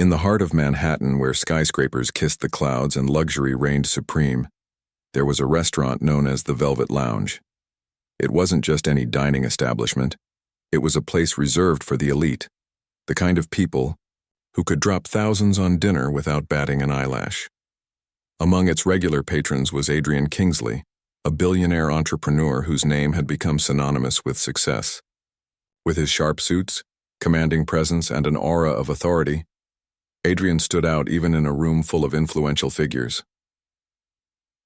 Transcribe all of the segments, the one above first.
In the heart of Manhattan, where skyscrapers kissed the clouds and luxury reigned supreme, there was a restaurant known as the Velvet Lounge. It wasn't just any dining establishment. It was a place reserved for the elite, the kind of people who could drop thousands on dinner without batting an eyelash. Among its regular patrons was Adrian Kingsley, a billionaire entrepreneur whose name had become synonymous with success. With his sharp suits, commanding presence, and an aura of authority, Adrian stood out even in a room full of influential figures.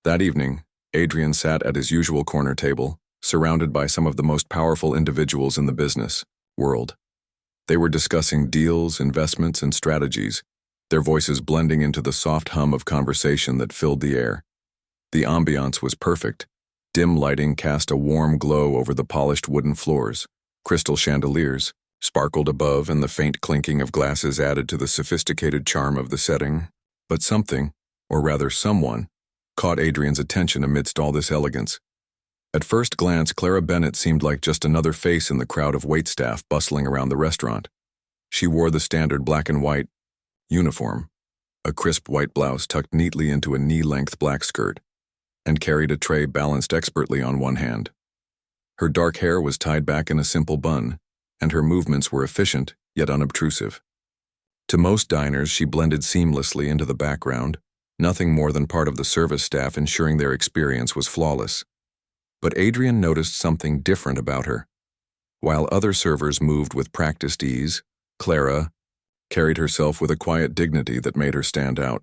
That evening, Adrian sat at his usual corner table, surrounded by some of the most powerful individuals in the business world. They were discussing deals, investments, and strategies, their voices blending into the soft hum of conversation that filled the air. The ambiance was perfect. Dim lighting cast a warm glow over the polished wooden floors. Crystal chandeliers sparkled above, and the faint clinking of glasses added to the sophisticated charm of the setting. But something, or rather someone, caught Adrian's attention amidst all this elegance. At first glance, Clara Bennett seemed like just another face in the crowd of waitstaff bustling around the restaurant. She wore the standard black and white uniform, a crisp white blouse tucked neatly into a knee-length black skirt, and carried a tray balanced expertly on one hand. Her dark hair was tied back in a simple bun, and her movements were efficient yet unobtrusive. To most diners, she blended seamlessly into the background, nothing more than part of the service staff ensuring their experience was flawless. But Adrian noticed something different about her. While other servers moved with practiced ease, Clara carried herself with a quiet dignity that made her stand out.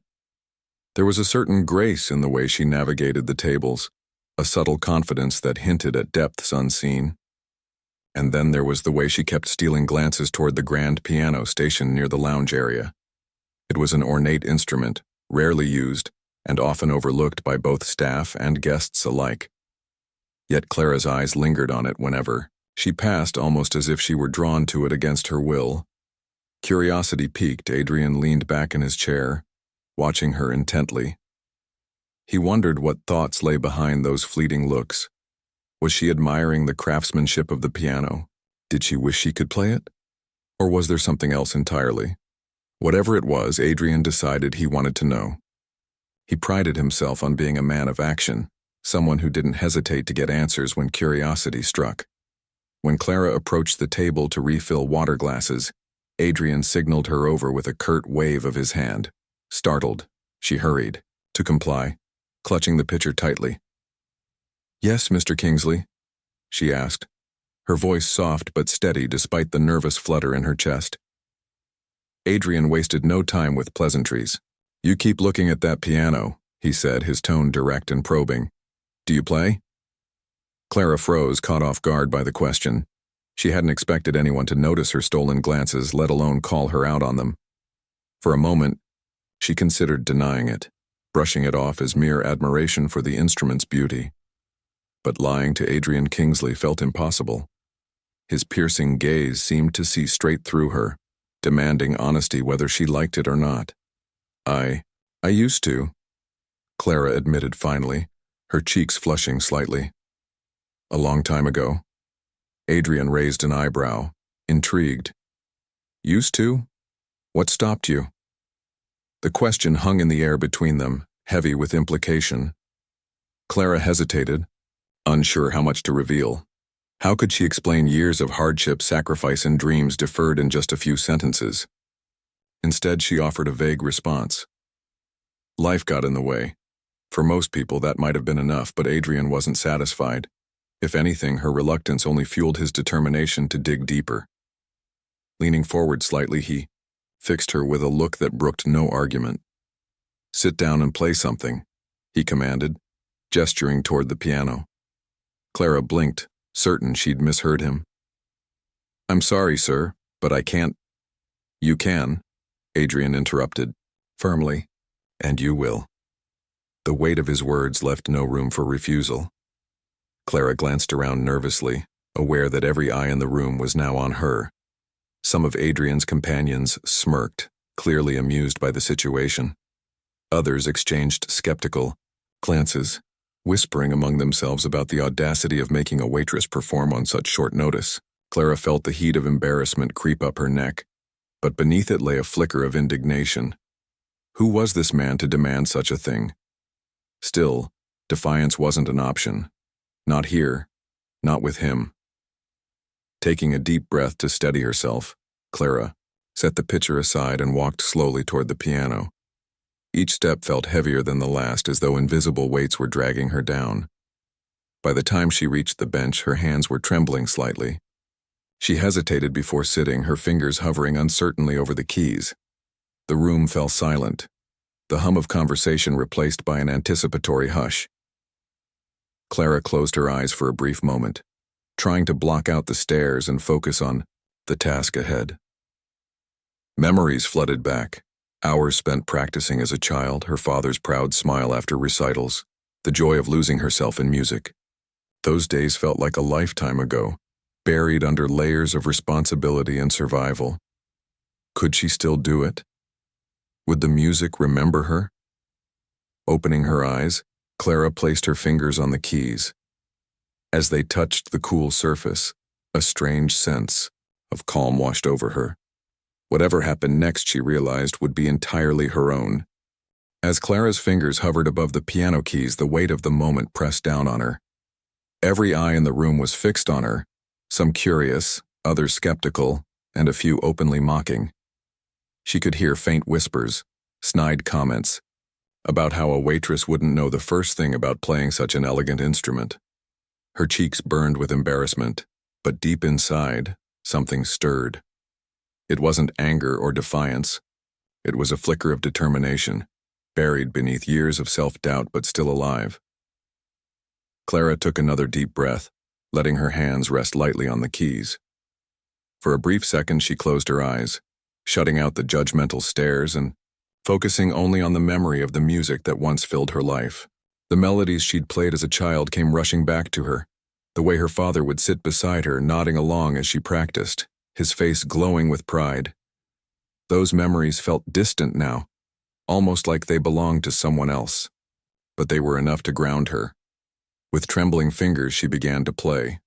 There was a certain grace in the way she navigated the tables, a subtle confidence that hinted at depths unseen. And then there was the way she kept stealing glances toward the grand piano stationed near the lounge area. It was an ornate instrument, rarely used, and often overlooked by both staff and guests alike. Yet Clara's eyes lingered on it whenever she passed, almost as if she were drawn to it against her will. Curiosity piqued, Adrian leaned back in his chair, watching her intently. He wondered what thoughts lay behind those fleeting looks. Was she admiring the craftsmanship of the piano? Did she wish she could play it? Or was there something else entirely? Whatever it was, Adrian decided he wanted to know. He prided himself on being a man of action, someone who didn't hesitate to get answers when curiosity struck. When Clara approached the table to refill water glasses, Adrian signaled her over with a curt wave of his hand. Startled, she hurried to comply, clutching the pitcher tightly. "Yes, Mr. Kingsley?" she asked, her voice soft but steady despite the nervous flutter in her chest. Adrian wasted no time with pleasantries. "You keep looking at that piano," he said, his tone direct and probing. "Do you play?" Clara froze, caught off guard by the question. She hadn't expected anyone to notice her stolen glances, let alone call her out on them. For a moment, she considered denying it, brushing it off as mere admiration for the instrument's beauty. But lying to Adrian Kingsley felt impossible. His piercing gaze seemed to see straight through her, demanding honesty whether she liked it or not. I used to," Clara admitted finally, her cheeks flushing slightly. "A long time ago." Adrian raised an eyebrow, intrigued. "Used to? What stopped you?" The question hung in the air between them, heavy with implication. Clara hesitated, unsure how much to reveal. How could she explain years of hardship, sacrifice, and dreams deferred in just a few sentences? Instead, she offered a vague response. Life got in the way. For most people, that might have been enough, but Adrian wasn't satisfied. If anything, her reluctance only fueled his determination to dig deeper. Leaning forward slightly, he fixed her with a look that brooked no argument. "Sit down and play something," he commanded, gesturing toward the piano. Clara blinked, certain she'd misheard him. "I'm sorry, sir, but I can't." "You can," Adrian interrupted, firmly, "and you will." The weight of his words left no room for refusal. Clara glanced around nervously, aware that every eye in the room was now on her. Some of Adrian's companions smirked, clearly amused by the situation. Others exchanged skeptical glances, whispering among themselves about the audacity of making a waitress perform on such short notice. Clara felt the heat of embarrassment creep up her neck. but beneath it lay a flicker of indignation. Who was this man to demand such a thing? Still, defiance wasn't an option. Not here, not with him. Taking a deep breath to steady herself, Clara set the pitcher aside and walked slowly toward the piano. Each step felt heavier than the last, as though invisible weights were dragging her down. By the time she reached the bench, her hands were trembling slightly. She hesitated before sitting, her fingers hovering uncertainly over the keys. The room fell silent, the hum of conversation replaced by an anticipatory hush. Clara closed her eyes for a brief moment, trying to block out the stares and focus on the task ahead. Memories flooded back. Hours spent practicing as a child, her father's proud smile after recitals, the joy of losing herself in music. Those days felt like a lifetime ago, buried under layers of responsibility and survival. Could she still do it? Would the music remember her? Opening her eyes, Clara placed her fingers on the keys. As they touched the cool surface, a strange sense of calm washed over her. Whatever happened next, she realized, would be entirely her own. As Clara's fingers hovered above the piano keys, the weight of the moment pressed down on her. Every eye in the room was fixed on her, some curious, others skeptical, and a few openly mocking. She could hear faint whispers, snide comments, about how a waitress wouldn't know the first thing about playing such an elegant instrument. Her cheeks burned with embarrassment, but deep inside, something stirred. It wasn't anger or defiance. It was a flicker of determination, buried beneath years of self-doubt but still alive. Clara took another deep breath, letting her hands rest lightly on the keys. For a brief second, she closed her eyes, shutting out the judgmental stares and focusing only on the memory of the music that once filled her life. The melodies she'd played as a child came rushing back to her, the way her father would sit beside her, nodding along as she practiced, his face glowing with pride. Those memories felt distant now, almost like they belonged to someone else. But they were enough to ground her. With trembling fingers, she began to play.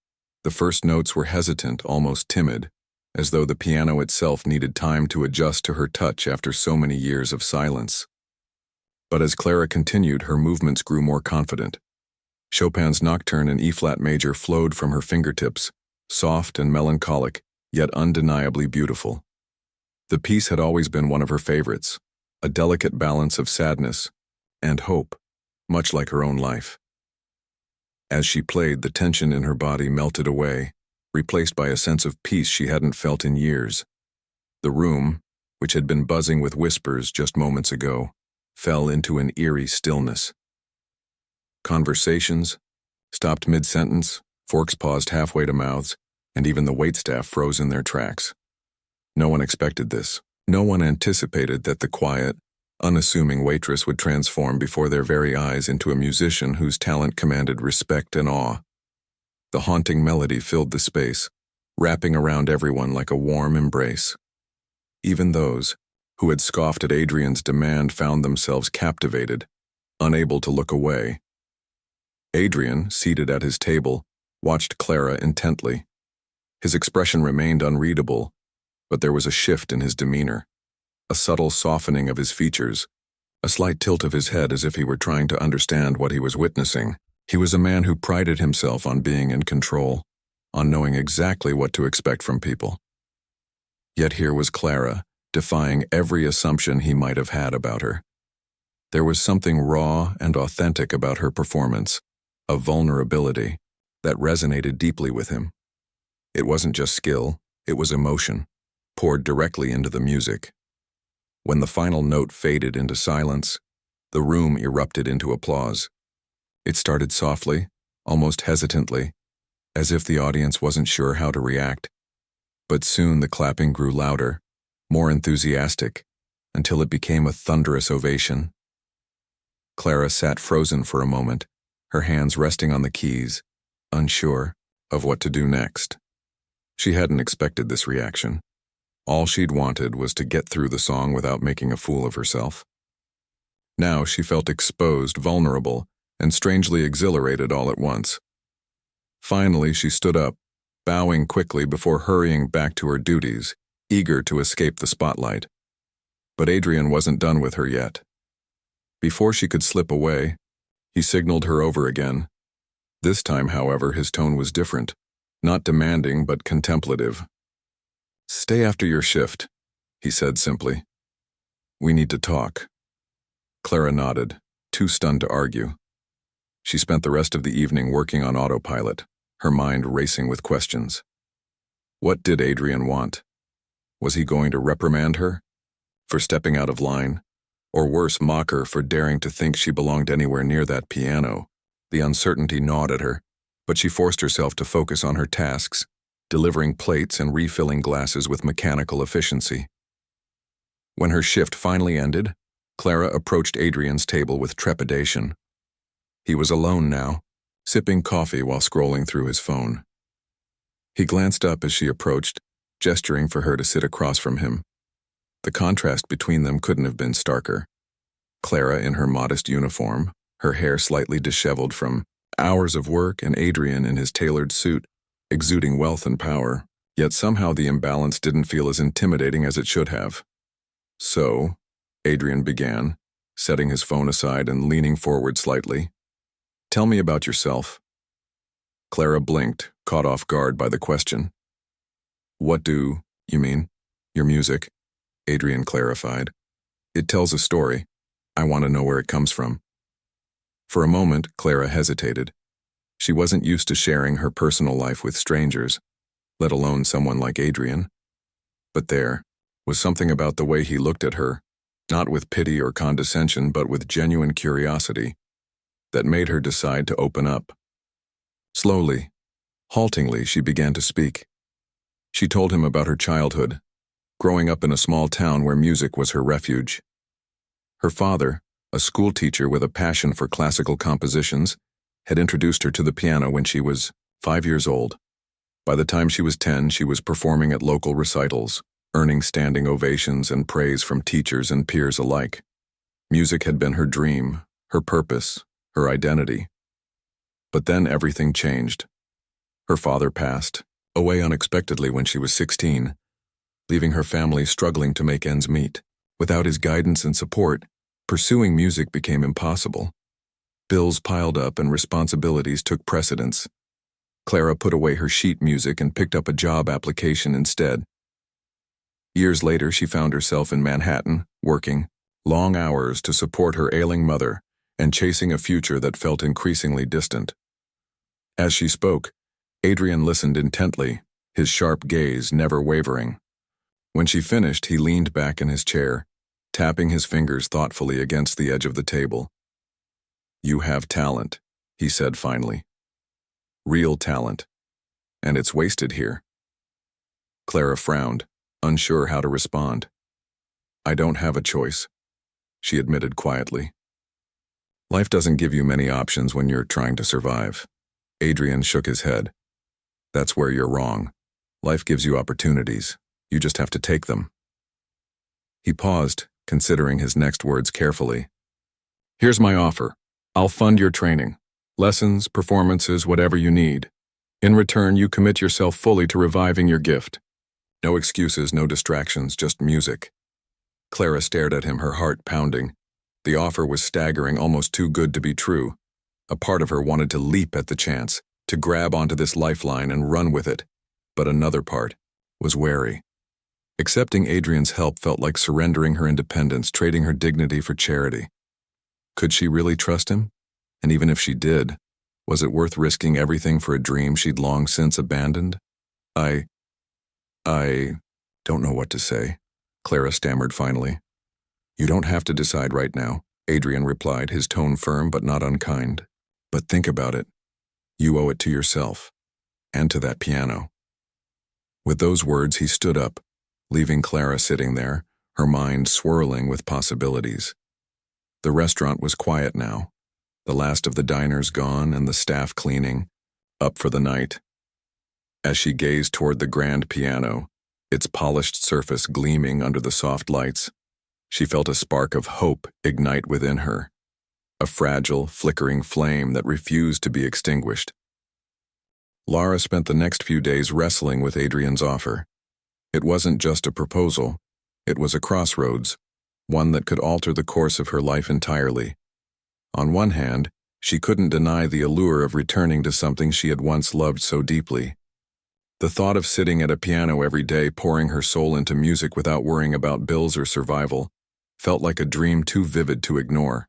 The first notes were hesitant, almost timid, as though the piano itself needed time to adjust to her touch after so many years of silence. But as Clara continued, her movements grew more confident. Chopin's Nocturne in E-flat major flowed from her fingertips, soft and melancholic, yet undeniably beautiful. The piece had always been one of her favorites, a delicate balance of sadness and hope, much like her own life. As she played, the tension in her body melted away, replaced by a sense of peace she hadn't felt in years. The room, which had been buzzing with whispers just moments ago, fell into an eerie stillness. Conversations stopped mid-sentence, forks paused halfway to mouths, and even the waitstaff froze in their tracks. No one expected this. No one anticipated that the quiet, unassuming waitress would transform before their very eyes into a musician whose talent commanded respect and awe. The haunting melody filled the space, wrapping around everyone like a warm embrace. Even those who had scoffed at Adrian's demand found themselves captivated, unable to look away. Adrian, seated at his table, watched Clara intently. His expression remained unreadable, but there was a shift in his demeanor, a subtle softening of his features, a slight tilt of his head as if he were trying to understand what he was witnessing. He was a man who prided himself on being in control, on knowing exactly what to expect from people. Yet here was Clara, defying every assumption he might have had about her. There was something raw and authentic about her performance, a vulnerability that resonated deeply with him. It wasn't just skill, it was emotion, poured directly into the music. When the final note faded into silence, the room erupted into applause. It started softly, almost hesitantly, as if the audience wasn't sure how to react. But soon the clapping grew louder, more enthusiastic, until it became a thunderous ovation. Clara sat frozen for a moment, her hands resting on the keys, unsure of what to do next. She hadn't expected this reaction. All she'd wanted was to get through the song without making a fool of herself. Now she felt exposed, vulnerable, and strangely exhilarated all at once. Finally, she stood up, bowing quickly before hurrying back to her duties, eager to escape the spotlight. But Adrian wasn't done with her yet. Before she could slip away, he signaled her over again. This time, however, his tone was different, not demanding but contemplative. "Stay after your shift," he said simply. "We need to talk." Clara nodded, too stunned to argue. She spent the rest of the evening working on autopilot, her mind racing with questions. What did Adrian want? Was he going to reprimand her for stepping out of line, or worse, mock her for daring to think she belonged anywhere near that piano? The uncertainty gnawed at her, but she forced herself to focus on her tasks, delivering plates and refilling glasses with mechanical efficiency. When her shift finally ended, Clara approached Adrian's table with trepidation. He was alone now, sipping coffee while scrolling through his phone. He glanced up as she approached, gesturing for her to sit across from him. The contrast between them couldn't have been starker. Clara in her modest uniform, her hair slightly disheveled from hours of work, and Adrian in his tailored suit, exuding wealth and power, yet somehow the imbalance didn't feel as intimidating as it should have. "So," Adrian began, setting his phone aside and leaning forward slightly, "tell me about yourself." Clara blinked, caught off guard by the question. "What do you mean?" "Your music," Adrian clarified. "It tells a story. I want to know where it comes from." For a moment, Clara hesitated. She wasn't used to sharing her personal life with strangers, let alone someone like Adrian. But there was something about the way he looked at her, not with pity or condescension, but with genuine curiosity, that made her decide to open up. Slowly, haltingly, she began to speak. She told him about her childhood, growing up in a small town where music was her refuge. Her father, a school teacher with a passion for classical compositions, had introduced her to the piano when she was 5 years old. By the time she was 10, she was performing at local recitals, earning standing ovations and praise from teachers and peers alike. Music had been her dream, her purpose, her identity. But then everything changed. Her father passed, away unexpectedly when she was 16, leaving her family struggling to make ends meet. Without his guidance and support, pursuing music became impossible. Bills piled up and responsibilities took precedence. Clara put away her sheet music and picked up a job application instead. Years later, she found herself in Manhattan, working long hours to support her ailing mother and chasing a future that felt increasingly distant. As she spoke, Adrian listened intently, his sharp gaze never wavering. When she finished, he leaned back in his chair, tapping his fingers thoughtfully against the edge of the table. "You have talent," he said finally. "Real talent. And it's wasted here." Clara frowned, unsure how to respond. "I don't have a choice," she admitted quietly. "Life doesn't give you many options when you're trying to survive." Adrian shook his head. "That's where you're wrong. Life gives you opportunities. You just have to take them." He paused, considering his next words carefully. "Here's my offer. I'll fund your training. Lessons, performances, whatever you need. In return, you commit yourself fully to reviving your gift. No excuses, no distractions, just music." Clara stared at him, her heart pounding. The offer was staggering, almost too good to be true. A part of her wanted to leap at the chance, to grab onto this lifeline and run with it. But another part was wary. Accepting Adrian's help felt like surrendering her independence, trading her dignity for charity. Could she really trust him? And even if she did, was it worth risking everything for a dream she'd long since abandoned? I don't know what to say," Clara stammered finally. "You don't have to decide right now," Adrian replied, his tone firm but not unkind. "But think about it. You owe it to yourself, and to that piano." With those words, he stood up, leaving Clara sitting there, her mind swirling with possibilities. The restaurant was quiet now, the last of the diners gone and the staff cleaning, up for the night. As she gazed toward the grand piano, its polished surface gleaming under the soft lights, she felt a spark of hope ignite within her, a fragile, flickering flame that refused to be extinguished. Lara spent the next few days wrestling with Adrian's offer. It wasn't just a proposal. It was a crossroads, one that could alter the course of her life entirely. On one hand, she couldn't deny the allure of returning to something she had once loved so deeply. The thought of sitting at a piano every day pouring her soul into music without worrying about bills or survival felt like a dream too vivid to ignore.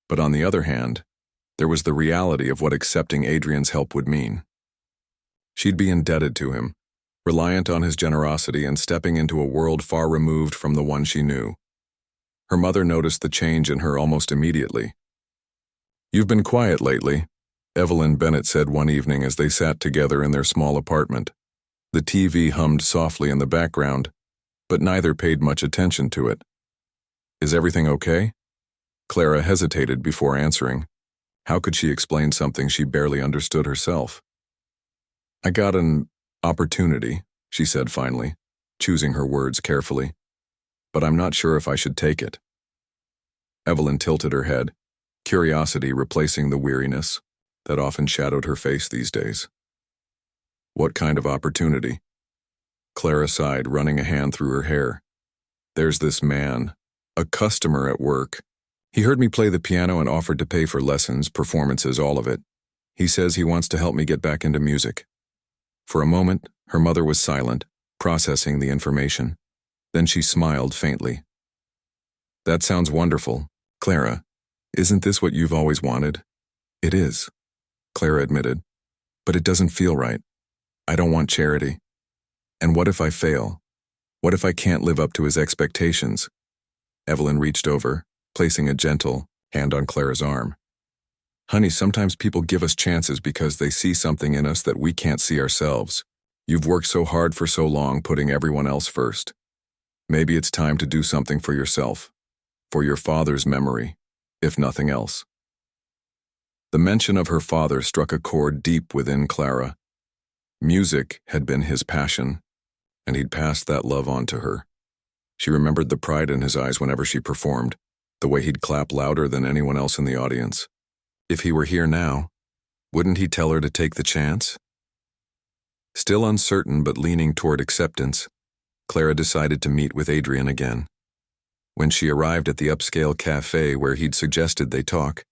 But on the other hand, there was the reality of what accepting Adrian's help would mean. She'd be indebted to him, reliant on his generosity and stepping into a world far removed from the one she knew. Her mother noticed the change in her almost immediately. "You've been quiet lately," Evelyn Bennett said one evening as they sat together in their small apartment. The TV hummed softly in the background, but neither paid much attention to it. "Is everything okay?" Clara hesitated before answering. How could she explain something she barely understood herself? "I got an opportunity," she said finally, choosing her words carefully. "But I'm not sure if I should take it." Evelyn tilted her head, curiosity replacing the weariness that often shadowed her face these days. "What kind of opportunity?" Clara sighed, running a hand through her hair. "There's this man, a customer at work. He heard me play the piano and offered to pay for lessons, performances, all of it. He says he wants to help me get back into music." For a moment, her mother was silent, processing the information. Then she smiled faintly. "That sounds wonderful. Clara, isn't this what you've always wanted?" "It is," Clara admitted. "But it doesn't feel right. I don't want charity. And what if I fail? What if I can't live up to his expectations?" Evelyn reached over, placing a gentle hand on Clara's arm. "Honey, sometimes people give us chances because they see something in us that we can't see ourselves. You've worked so hard for so long, putting everyone else first. Maybe it's time to do something for yourself, for your father's memory, if nothing else." The mention of her father struck a chord deep within Clara. Music had been his passion, and he'd passed that love on to her. She remembered the pride in his eyes whenever she performed, the way he'd clap louder than anyone else in the audience. If he were here now, wouldn't he tell her to take the chance? Still uncertain but leaning toward acceptance, Clara decided to meet with Adrian again. When she arrived at the upscale cafe where he'd suggested they talk,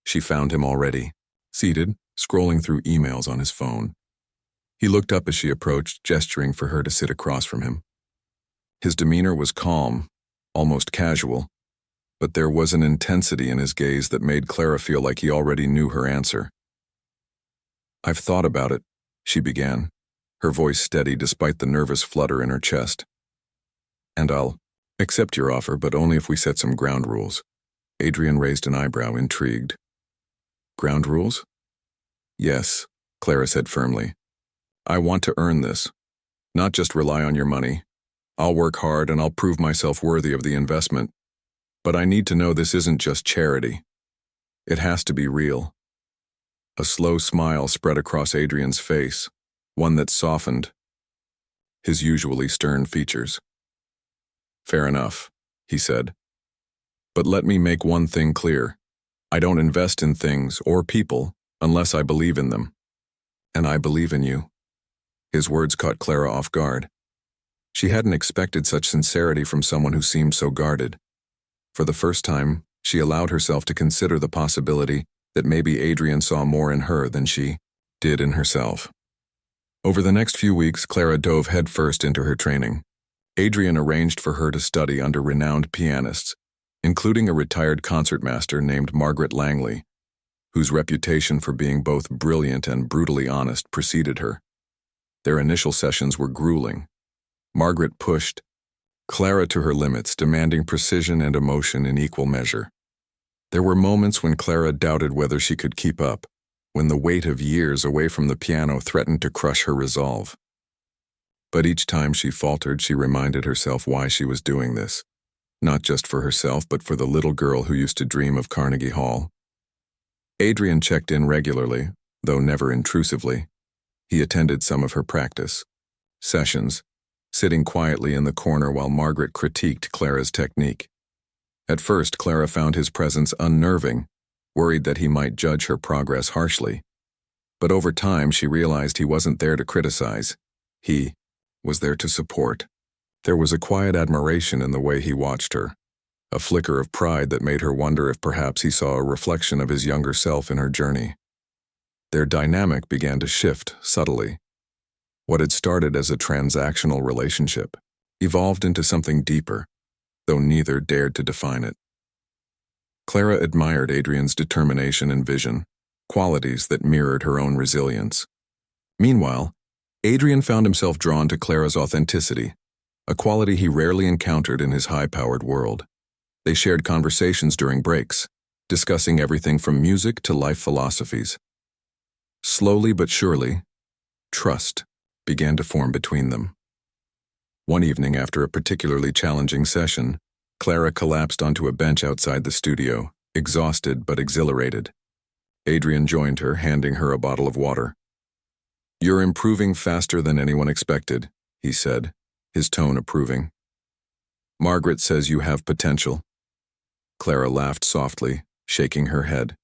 she found him already, seated, scrolling through emails on his phone. He looked up as she approached, gesturing for her to sit across from him. His demeanor was calm, almost casual, but there was an intensity in his gaze that made Clara feel like he already knew her answer. "I've thought about it," she began, her voice steady despite the nervous flutter in her chest. "And I'll accept your offer, but only if we set some ground rules." Adrian raised an eyebrow, intrigued. "Ground rules?" "Yes," Clara said firmly. "I want to earn this, not just rely on your money. I'll work hard and I'll prove myself worthy of the investment. But I need to know this isn't just charity. It has to be real." A slow smile spread across Adrian's face, one that softened his usually stern features. "Fair enough," he said. "But let me make one thing clear. I don't invest in things or people unless I believe in them. And I believe in you." His words caught Clara off guard. She hadn't expected such sincerity from someone who seemed so guarded. For the first time, she allowed herself to consider the possibility that maybe Adrian saw more in her than she did in herself. Over the next few weeks, Clara dove headfirst into her training. Adrian arranged for her to study under renowned pianists, including a retired concertmaster named Margaret Langley, whose reputation for being both brilliant and brutally honest preceded her. Their initial sessions were grueling. Margaret pushed Clara to her limits, demanding precision and emotion in equal measure. There were moments when Clara doubted whether she could keep up, when the weight of years away from the piano threatened to crush her resolve. But each time she faltered, she reminded herself why she was doing this, not just for herself, but for the little girl who used to dream of Carnegie Hall. Adrian checked in regularly, though never intrusively. He attended some of her practice sessions, sitting quietly in the corner while Margaret critiqued Clara's technique. At first, Clara found his presence unnerving, worried that he might judge her progress harshly. But over time, she realized he wasn't there to criticize. He was there to support. There was a quiet admiration in the way he watched her, a flicker of pride that made her wonder if perhaps he saw a reflection of his younger self in her journey. Their dynamic began to shift subtly. What had started as a transactional relationship evolved into something deeper, though neither dared to define it. Clara admired Adrian's determination and vision, qualities that mirrored her own resilience. Meanwhile, Adrian found himself drawn to Clara's authenticity, a quality he rarely encountered in his high-powered world. They shared conversations during breaks, discussing everything from music to life philosophies. Slowly but surely, trust began to form between them. One evening after a particularly challenging session, Clara collapsed onto a bench outside the studio, exhausted but exhilarated. Adrian joined her, handing her a bottle of water. "You're improving faster than anyone expected," he said, his tone approving. "Margaret says you have potential." Clara laughed softly, shaking her head.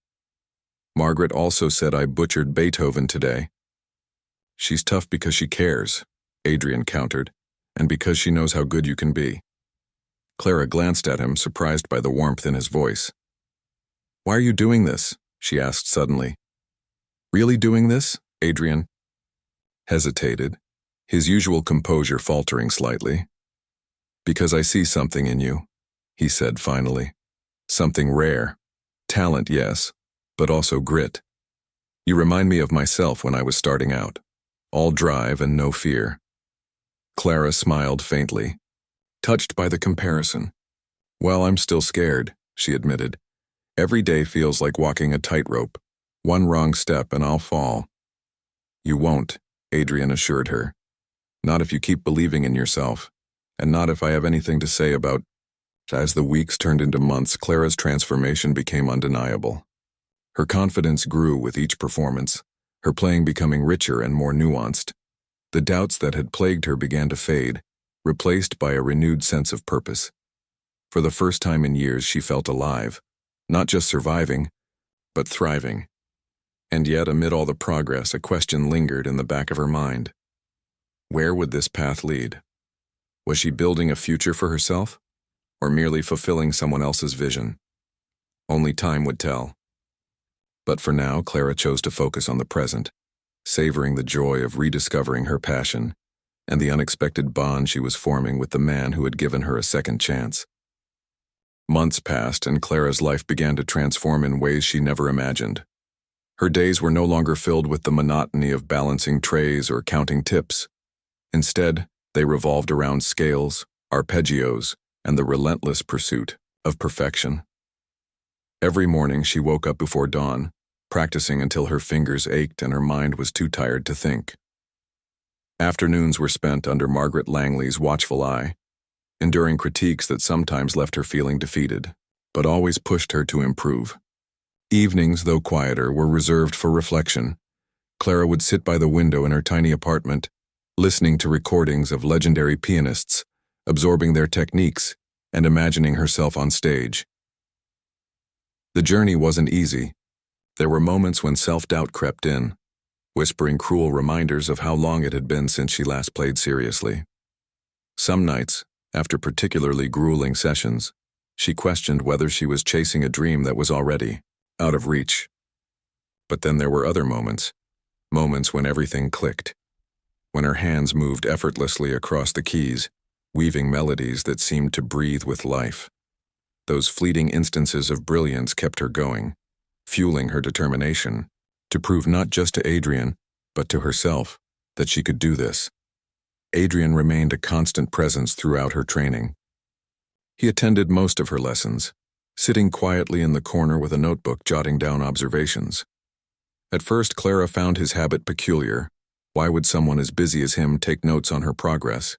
"Margaret also said I butchered Beethoven today." "She's tough because she cares," Adrian countered, "and because she knows how good you can be." Clara glanced at him, surprised by the warmth in his voice. "Why are you doing this?" she asked suddenly. "Really doing this?" Adrian hesitated, his usual composure faltering slightly. "Because I see something in you," he said finally. "Something rare. Talent, yes, but also grit. You remind me of myself when I was starting out. All drive and no fear." Clara smiled faintly, touched by the comparison. "Well, I'm still scared," she admitted. "Every day feels like walking a tightrope. One wrong step and I'll fall." "You won't," Adrian assured her. "Not if you keep believing in yourself, and not if I have anything to say about—" As the weeks turned into months, Clara's transformation became undeniable. Her confidence grew with each performance, her playing becoming richer and more nuanced. The doubts that had plagued her began to fade, replaced by a renewed sense of purpose. For the first time in years, she felt alive, not just surviving, but thriving. And yet, amid all the progress, a question lingered in the back of her mind. Where would this path lead? Was she building a future for herself, or merely fulfilling someone else's vision? Only time would tell. But for now, Clara chose to focus on the present, savoring the joy of rediscovering her passion and the unexpected bond she was forming with the man who had given her a second chance. Months passed, and Clara's life began to transform in ways she never imagined. Her days were no longer filled with the monotony of balancing trays or counting tips. Instead, they revolved around scales, arpeggios, and the relentless pursuit of perfection. Every morning she woke up before dawn, practicing until her fingers ached and her mind was too tired to think. Afternoons were spent under Margaret Langley's watchful eye, enduring critiques that sometimes left her feeling defeated, but always pushed her to improve. Evenings, though quieter, were reserved for reflection. Clara would sit by the window in her tiny apartment, listening to recordings of legendary pianists, absorbing their techniques, and imagining herself on stage. The journey wasn't easy. There were moments when self-doubt crept in, whispering cruel reminders of how long it had been since she last played seriously. Some nights, after particularly grueling sessions, she questioned whether she was chasing a dream that was already out of reach. But then there were other moments when everything clicked, when her hands moved effortlessly across the keys, weaving melodies that seemed to breathe with life. Those fleeting instances of brilliance kept her going, fueling her determination to prove not just to Adrian, but to herself, that she could do this. Adrian remained a constant presence throughout her training. He attended most of her lessons, sitting quietly in the corner with a notebook jotting down observations. At first, Clara found his habit peculiar. Why would someone as busy as him take notes on her progress?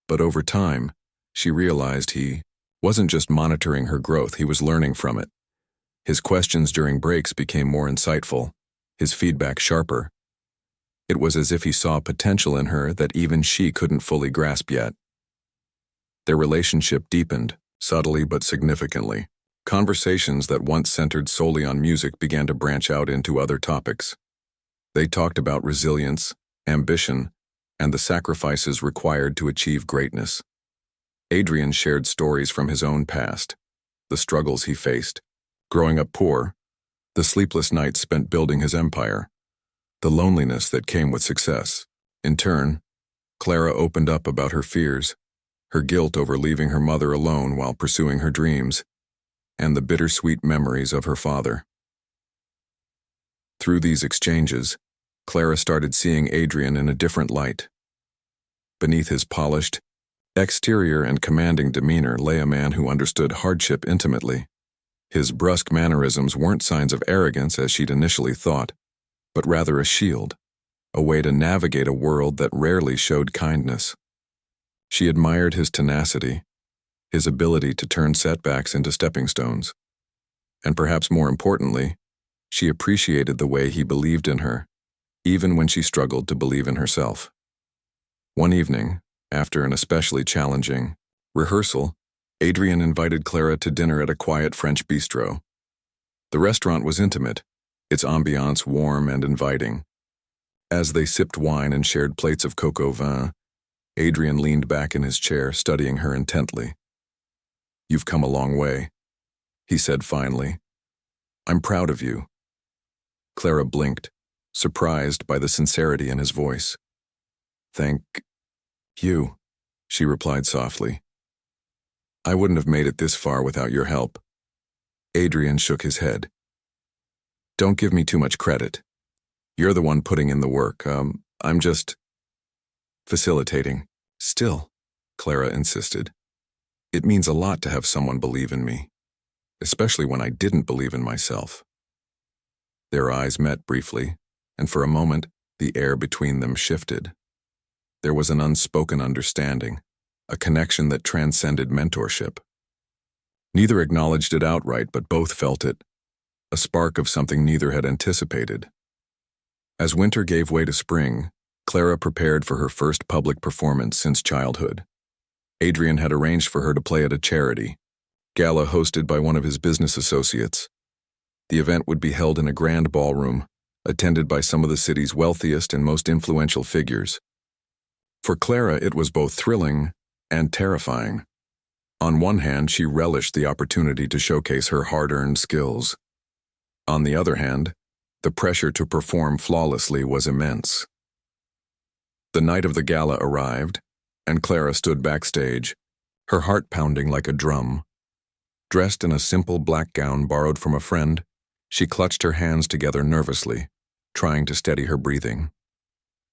But over time, she realized he wasn't just monitoring her growth, he was learning from it. His questions during breaks became more insightful, his feedback sharper. It was as if he saw potential in her that even she couldn't fully grasp yet. Their relationship deepened, subtly but significantly. Conversations that once centered solely on music began to branch out into other topics. They talked about resilience, ambition, and the sacrifices required to achieve greatness. Adrian shared stories from his own past, the struggles he faced, growing up poor, the sleepless nights spent building his empire, the loneliness that came with success. In turn, Clara opened up about her fears, her guilt over leaving her mother alone while pursuing her dreams, and the bittersweet memories of her father. Through these exchanges, Clara started seeing Adrian in a different light. Beneath his polished exterior and commanding demeanor lay a man who understood hardship intimately. His brusque mannerisms weren't signs of arrogance as she'd initially thought, but rather a shield, a way to navigate a world that rarely showed kindness. She admired his tenacity, his ability to turn setbacks into stepping stones. And perhaps more importantly, she appreciated the way he believed in her, even when she struggled to believe in herself. One evening, after an especially challenging rehearsal, Adrian invited Clara to dinner at a quiet French bistro. The restaurant was intimate, its ambiance warm and inviting. As they sipped wine and shared plates of coq au vin, Adrian leaned back in his chair, studying her intently. "You've come a long way," he said finally. "I'm proud of you." Clara blinked, surprised by the sincerity in his voice. "Thank you," she replied softly. "I wouldn't have made it this far without your help." Adrian shook his head. "Don't give me too much credit. You're the one putting in the work. I'm just facilitating." "Still," Clara insisted, "it means a lot to have someone believe in me, especially when I didn't believe in myself." Their eyes met briefly, and for a moment, the air between them shifted. There was an unspoken understanding, a connection that transcended mentorship. Neither acknowledged it outright, but both felt it, a spark of something neither had anticipated. As winter gave way to spring, Clara prepared for her first public performance since childhood. Adrian had arranged for her to play at a charity gala hosted by one of his business associates. The event would be held in a grand ballroom, attended by some of the city's wealthiest and most influential figures. For Clara, it was both thrilling and terrifying. On one hand, she relished the opportunity to showcase her hard-earned skills. On the other hand, the pressure to perform flawlessly was immense. The night of the gala arrived, and Clara stood backstage, her heart pounding like a drum. Dressed in a simple black gown borrowed from a friend, she clutched her hands together nervously, trying to steady her breathing.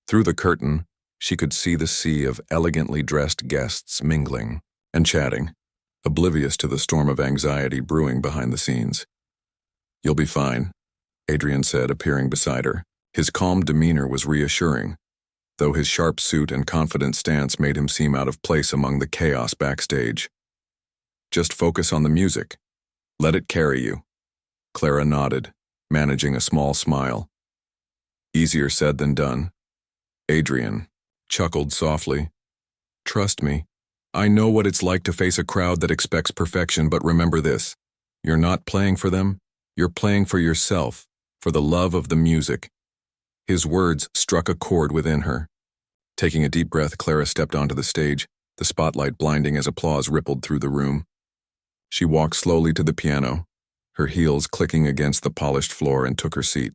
Through the curtain, she could see the sea of elegantly dressed guests mingling and chatting, oblivious to the storm of anxiety brewing behind the scenes. "You'll be fine," Adrian said, appearing beside her. His calm demeanor was reassuring, though his sharp suit and confident stance made him seem out of place among the chaos backstage. "Just focus on the music. Let it carry you." Clara nodded, managing a small smile. "Easier said than done." Adrian chuckled softly. "Trust me, I know what it's like to face a crowd that expects perfection, but remember this. You're not playing for them, you're playing for yourself, for the love of the music." His words struck a chord within her. Taking a deep breath, Clara stepped onto the stage, the spotlight blinding as applause rippled through the room. She walked slowly to the piano, her heels clicking against the polished floor, and took her seat.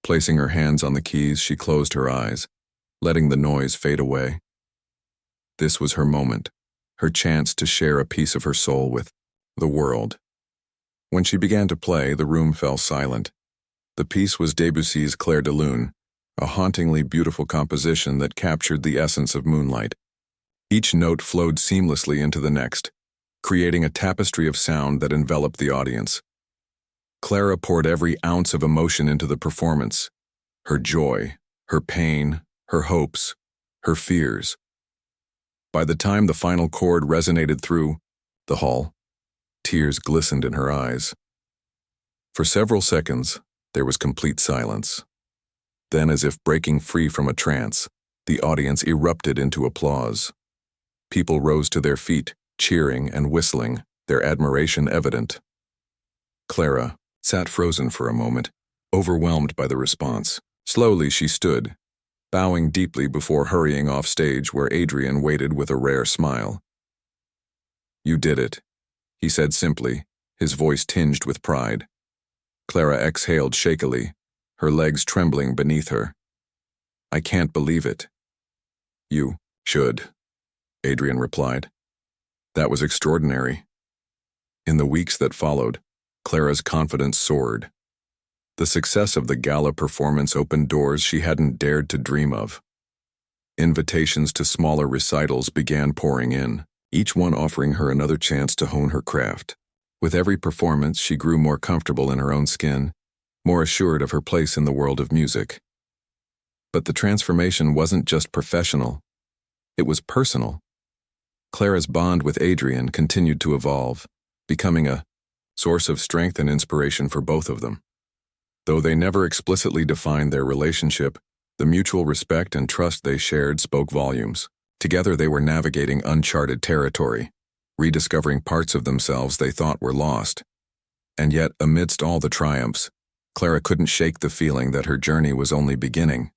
Placing her hands on the keys, she closed her eyes, letting the noise fade away. This was her moment, her chance to share a piece of her soul with the world. When she began to play, the room fell silent. The piece was Debussy's Clair de Lune, a hauntingly beautiful composition that captured the essence of moonlight. Each note flowed seamlessly into the next, creating a tapestry of sound that enveloped the audience. Clara poured every ounce of emotion into the performance, her joy, her pain, her hopes, her fears. By the time the final chord resonated through the hall, tears glistened in her eyes. For several seconds, there was complete silence. Then, as if breaking free from a trance, the audience erupted into applause. People rose to their feet, cheering and whistling, their admiration evident. Clara sat frozen for a moment, overwhelmed by the response. Slowly she stood, bowing deeply before hurrying off stage where Adrian waited with a rare smile. You did it, he said simply, his voice tinged with pride. Clara exhaled shakily, her legs trembling beneath her. I can't believe it. You should, Adrian replied. That was extraordinary. In the weeks that followed, Clara's confidence soared. The success of the gala performance opened doors she hadn't dared to dream of. Invitations to smaller recitals began pouring in, each one offering her another chance to hone her craft. With every performance, she grew more comfortable in her own skin, more assured of her place in the world of music. But the transformation wasn't just professional, it was personal. Clara's bond with Adrian continued to evolve, becoming a source of strength and inspiration for both of them. Though they never explicitly defined their relationship, the mutual respect and trust they shared spoke volumes. Together they were navigating uncharted territory, rediscovering parts of themselves they thought were lost. And yet, amidst all the triumphs, Clara couldn't shake the feeling that her journey was only beginning.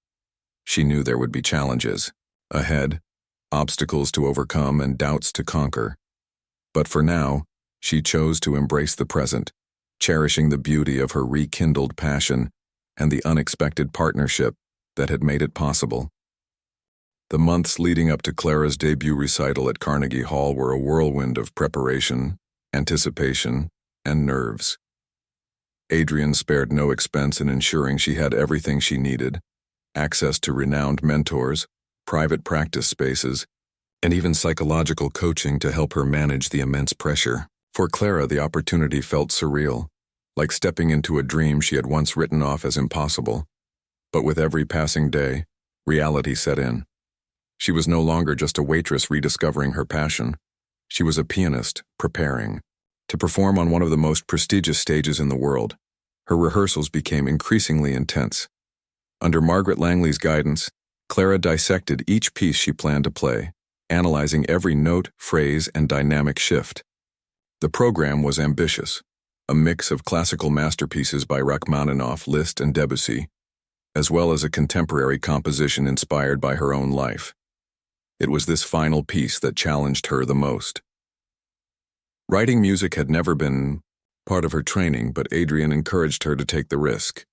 She knew there would be challenges ahead, obstacles to overcome and doubts to conquer. But for now, she chose to embrace the present, cherishing the beauty of her rekindled passion and the unexpected partnership that had made it possible. The months leading up to Clara's debut recital at Carnegie Hall were a whirlwind of preparation, anticipation, and nerves. Adrian spared no expense in ensuring she had everything she needed: access to renowned mentors, private practice spaces, and even psychological coaching to help her manage the immense pressure. For Clara, the opportunity felt surreal, like stepping into a dream she had once written off as impossible. But with every passing day, reality set in. She was no longer just a waitress rediscovering her passion. She was a pianist, preparing to perform on one of the most prestigious stages in the world. Her rehearsals became increasingly intense. Under Margaret Langley's guidance, Clara dissected each piece she planned to play, analyzing every note, phrase, and dynamic shift. The program was ambitious, a mix of classical masterpieces by Rachmaninoff, Liszt, and Debussy, as well as a contemporary composition inspired by her own life. It was this final piece that challenged her the most. Writing music had never been part of her training, but Adrian encouraged her to take the risk.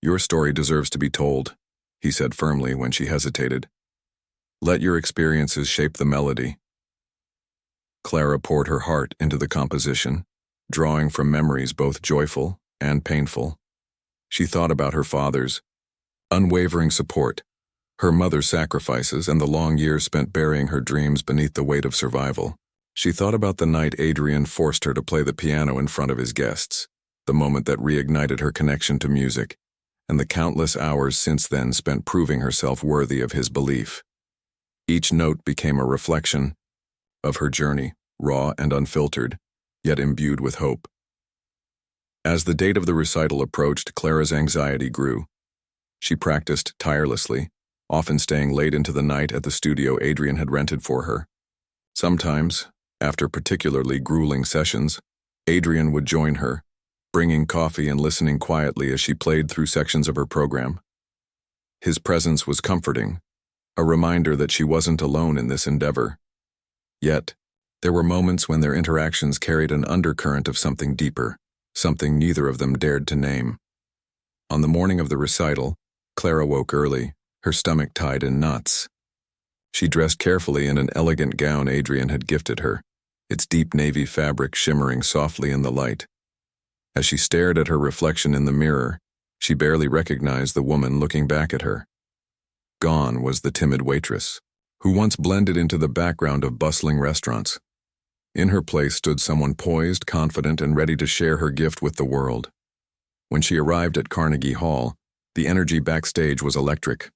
Your story deserves to be told, he said firmly when she hesitated. Let your experiences shape the melody. Clara poured her heart into the composition, drawing from memories both joyful and painful. She thought about her father's unwavering support, her mother's sacrifices, and the long years spent burying her dreams beneath the weight of survival. She thought about the night Adrian forced her to play the piano in front of his guests, the moment that reignited her connection to music, and the countless hours since then spent proving herself worthy of his belief. Each note became a reflection of her journey, raw and unfiltered, yet imbued with hope. As the date of the recital approached, Clara's anxiety grew. She practiced tirelessly, often staying late into the night at the studio Adrian had rented for her. Sometimes, after particularly grueling sessions, Adrian would join her, bringing coffee and listening quietly as she played through sections of her program. His presence was comforting, a reminder that she wasn't alone in this endeavor. Yet, there were moments when their interactions carried an undercurrent of something deeper, something neither of them dared to name. On the morning of the recital, Clara woke early, her stomach tied in knots. She dressed carefully in an elegant gown Adrian had gifted her, its deep navy fabric shimmering softly in the light. As she stared at her reflection in the mirror, she barely recognized the woman looking back at her. Gone was the timid waitress, who once blended into the background of bustling restaurants. In her place stood someone poised, confident, and ready to share her gift with the world. When she arrived at Carnegie Hall, the energy backstage was electric.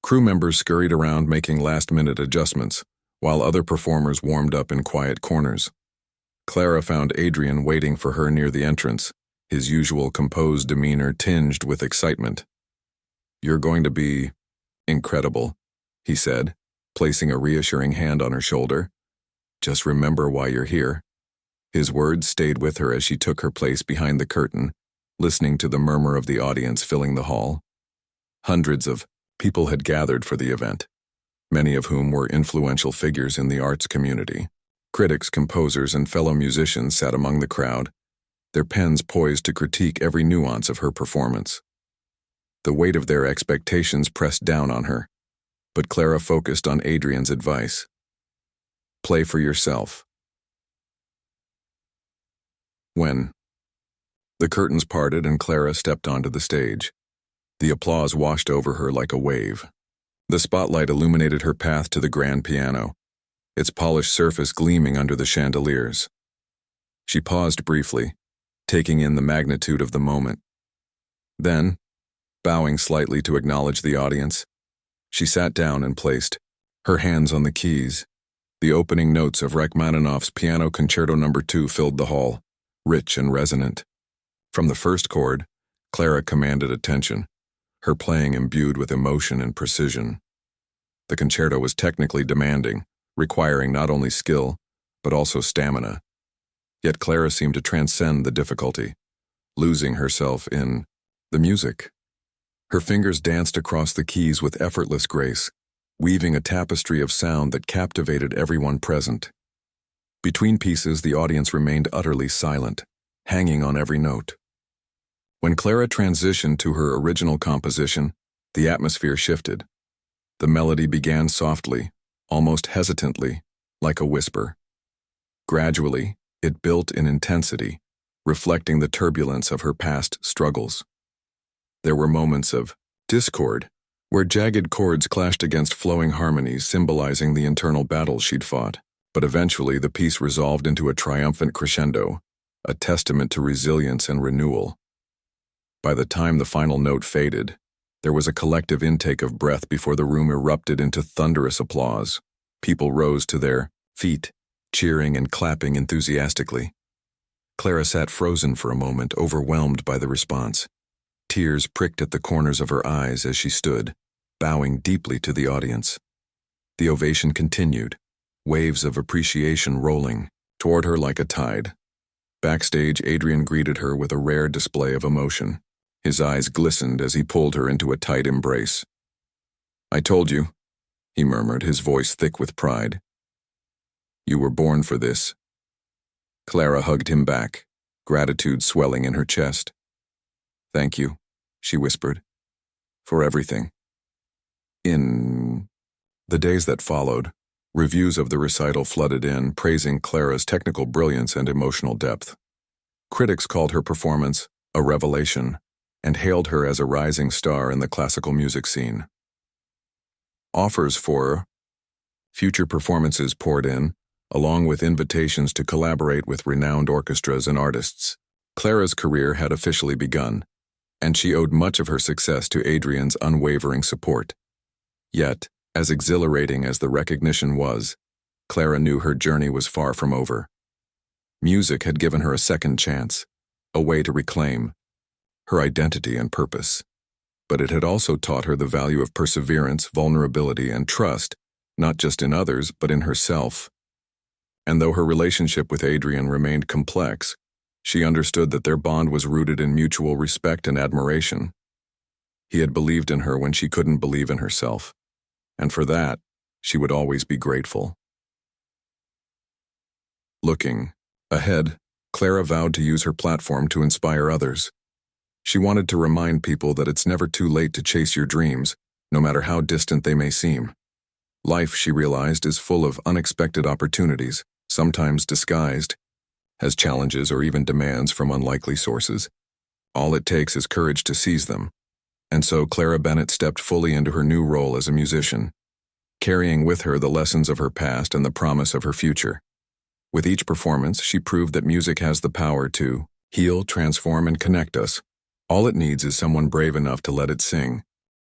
Crew members scurried around making last-minute adjustments, while other performers warmed up in quiet corners. Clara found Adrian waiting for her near the entrance, his usual composed demeanor tinged with excitement. "You're going to be incredible," he said, placing a reassuring hand on her shoulder. "Just remember why you're here." His words stayed with her as she took her place behind the curtain, listening to the murmur of the audience filling the hall. Hundreds of people had gathered for the event, many of whom were influential figures in the arts community. Critics, composers, and fellow musicians sat among the crowd, their pens poised to critique every nuance of her performance. The weight of their expectations pressed down on her, but Clara focused on Adrian's advice. Play for yourself. When the curtains parted and Clara stepped onto the stage, the applause washed over her like a wave. The spotlight illuminated her path to the grand piano, its polished surface gleaming under the chandeliers. She paused briefly, taking in the magnitude of the moment. Then, bowing slightly to acknowledge the audience, she sat down and placed her hands on the keys. The opening notes of Rachmaninoff's Piano Concerto No. 2 filled the hall, rich and resonant. From the first chord, Clara commanded attention, her playing imbued with emotion and precision. The concerto was technically demanding, requiring not only skill, but also stamina. Yet Clara seemed to transcend the difficulty, losing herself in the music. Her fingers danced across the keys with effortless grace, weaving a tapestry of sound that captivated everyone present. Between pieces, the audience remained utterly silent, hanging on every note. When Clara transitioned to her original composition, the atmosphere shifted. The melody began softly, almost hesitantly, like a whisper. Gradually, it built in intensity, reflecting the turbulence of her past struggles. There were moments of discord, where jagged chords clashed against flowing harmonies symbolizing the internal battles she'd fought. But eventually the piece resolved into a triumphant crescendo, a testament to resilience and renewal. By the time the final note faded, there was a collective intake of breath before the room erupted into thunderous applause. People rose to their feet, cheering and clapping enthusiastically. Clara sat frozen for a moment, overwhelmed by the response. Tears pricked at the corners of her eyes as she stood, bowing deeply to the audience. The ovation continued, waves of appreciation rolling toward her like a tide. Backstage, Adrian greeted her with a rare display of emotion. His eyes glistened as he pulled her into a tight embrace. "I told you," he murmured, his voice thick with pride. "You were born for this." Clara hugged him back, gratitude swelling in her chest. "Thank you," she whispered, "for everything." In the days that followed, reviews of the recital flooded in, praising Clara's technical brilliance and emotional depth. Critics called her performance a revelation and hailed her as a rising star in the classical music scene. Offers for future performances poured in, along with invitations to collaborate with renowned orchestras and artists. Clara's career had officially begun, and she owed much of her success to Adrian's unwavering support. Yet, as exhilarating as the recognition was, Clara knew her journey was far from over. Music had given her a second chance, a way to reclaim her identity and purpose. But it had also taught her the value of perseverance, vulnerability, and trust, not just in others, but in herself. And though her relationship with Adrian remained complex, she understood that their bond was rooted in mutual respect and admiration. He had believed in her when she couldn't believe in herself, and for that, she would always be grateful. Looking ahead, Clara vowed to use her platform to inspire others. She wanted to remind people that it's never too late to chase your dreams, no matter how distant they may seem. Life, she realized, is full of unexpected opportunities, sometimes disguised as challenges or even demands from unlikely sources. All it takes is courage to seize them. And so Clara Bennett stepped fully into her new role as a musician, carrying with her the lessons of her past and the promise of her future. With each performance, she proved that music has the power to heal, transform, and connect us. All it needs is someone brave enough to let it sing.